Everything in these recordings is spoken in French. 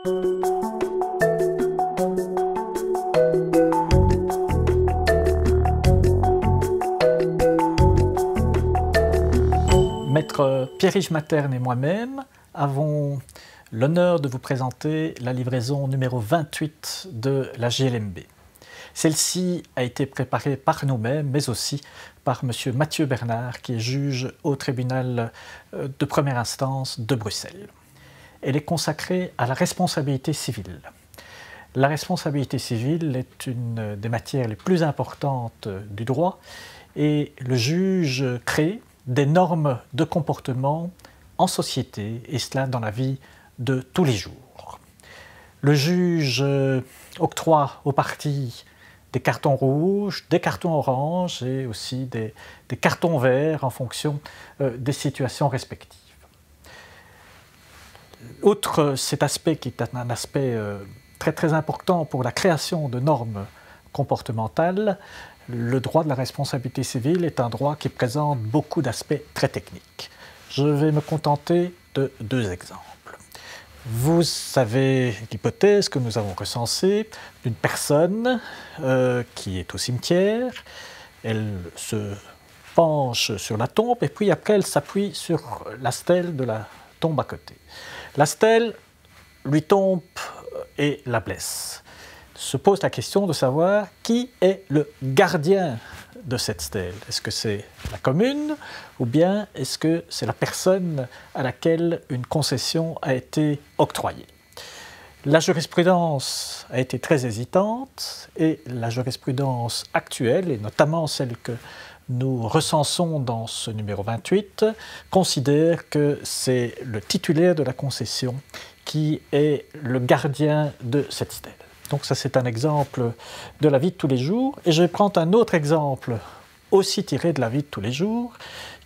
Maître Pierre-Yves Materne et moi-même avons l'honneur de vous présenter la livraison numéro 28 de la JLMB. Celle-ci a été préparée par nous-mêmes, mais aussi par M. Mathieu Bernard, qui est juge au tribunal de première instance de Bruxelles. Elle est consacrée à la responsabilité civile. La responsabilité civile est une des matières les plus importantes du droit et le juge crée des normes de comportement en société, et cela dans la vie de tous les jours. Le juge octroie aux parties des cartons rouges, des cartons oranges et aussi des cartons verts en fonction des situations respectives. Outre cet aspect qui est un aspect très important pour la création de normes comportementales, le droit de la responsabilité civile est un droit qui présente beaucoup d'aspects très techniques. Je vais me contenter de deux exemples. Vous avez l'hypothèse que nous avons recensée d'une personne qui est au cimetière, elle se penche sur la tombe et puis après elle s'appuie sur la stèle de la tombe à côté. La stèle lui tombe et la blesse. Se pose la question de savoir qui est le gardien de cette stèle. Est-ce que c'est la commune ou bien est-ce que c'est la personne à laquelle une concession a été octroyée? La jurisprudence a été très hésitante et la jurisprudence actuelle, et notamment celle que nous recensons dans ce numéro 28, considère que c'est le titulaire de la concession qui est le gardien de cette stèle. Donc ça c'est un exemple de la vie de tous les jours. Et je vais prendre un autre exemple aussi tiré de la vie de tous les jours,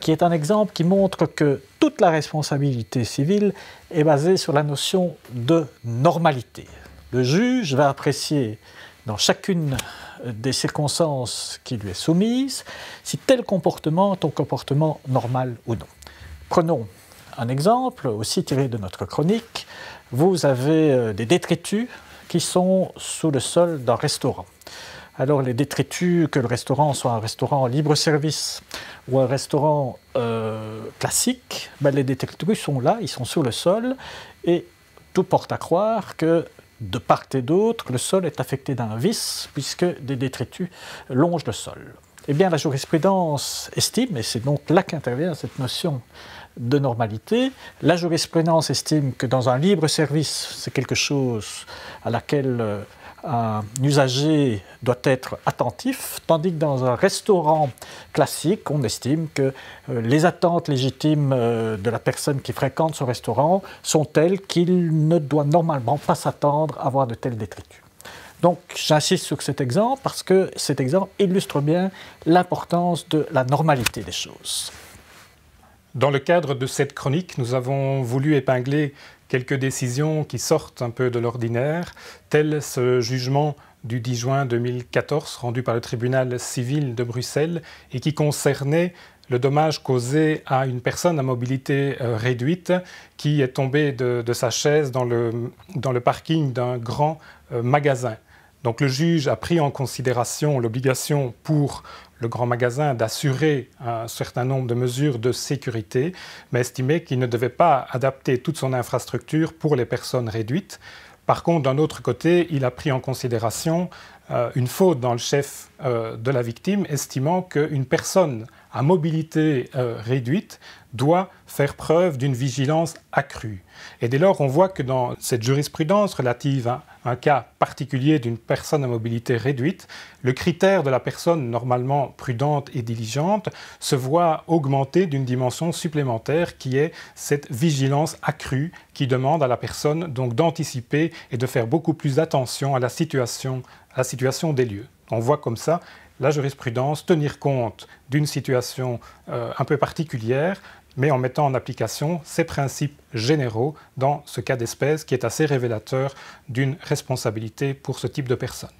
qui est un exemple qui montre que toute la responsabilité civile est basée sur la notion de normalité. Le juge va apprécier dans chacune des circonstances qui lui est soumise si tel comportement est un comportement normal ou non. Prenons un exemple aussi tiré de notre chronique. Vous avez des détritus qui sont sous le sol d'un restaurant. Alors les détritus, que le restaurant soit un restaurant libre-service ou un restaurant classique, les détritus sont là, ils sont sur le sol et tout porte à croire que de part et d'autre, le sol est affecté d'un vice puisque des détritus longent le sol. Eh bien la jurisprudence estime, et c'est donc là qu'intervient cette notion de normalité, la jurisprudence estime que dans un libre service, c'est quelque chose à laquelle un usager doit être attentif, tandis que dans un restaurant classique, on estime que les attentes légitimes de la personne qui fréquente ce restaurant sont telles qu'il ne doit normalement pas s'attendre à avoir de tels détritus. Donc j'insiste sur cet exemple parce que cet exemple illustre bien l'importance de la normalité des choses. Dans le cadre de cette chronique, nous avons voulu épingler quelques décisions qui sortent un peu de l'ordinaire, tel ce jugement du 10 juin 2014 rendu par le tribunal civil de Bruxelles et qui concernait le dommage causé à une personne à mobilité réduite qui est tombée de sa chaise dans le parking d'un grand magasin. Donc le juge a pris en considération l'obligation pour le grand magasin d'assurer un certain nombre de mesures de sécurité, mais estimé qu'il ne devait pas adapter toute son infrastructure pour les personnes réduites. Par contre, d'un autre côté, il a pris en considération une faute dans le chef de la victime, estimant qu'une personne à mobilité réduite doit faire preuve d'une vigilance accrue. Et dès lors, on voit que dans cette jurisprudence relative à un cas particulier d'une personne à mobilité réduite, le critère de la personne normalement prudente et diligente se voit augmenté d'une dimension supplémentaire qui est cette vigilance accrue qui demande à la personne donc d'anticiper et de faire beaucoup plus attention à la situation des lieux. On voit comme ça la jurisprudence tenir compte d'une situation un peu particulière, mais en mettant en application ces principes généraux dans ce cas d'espèce qui est assez révélateur d'une responsabilité pour ce type de personne.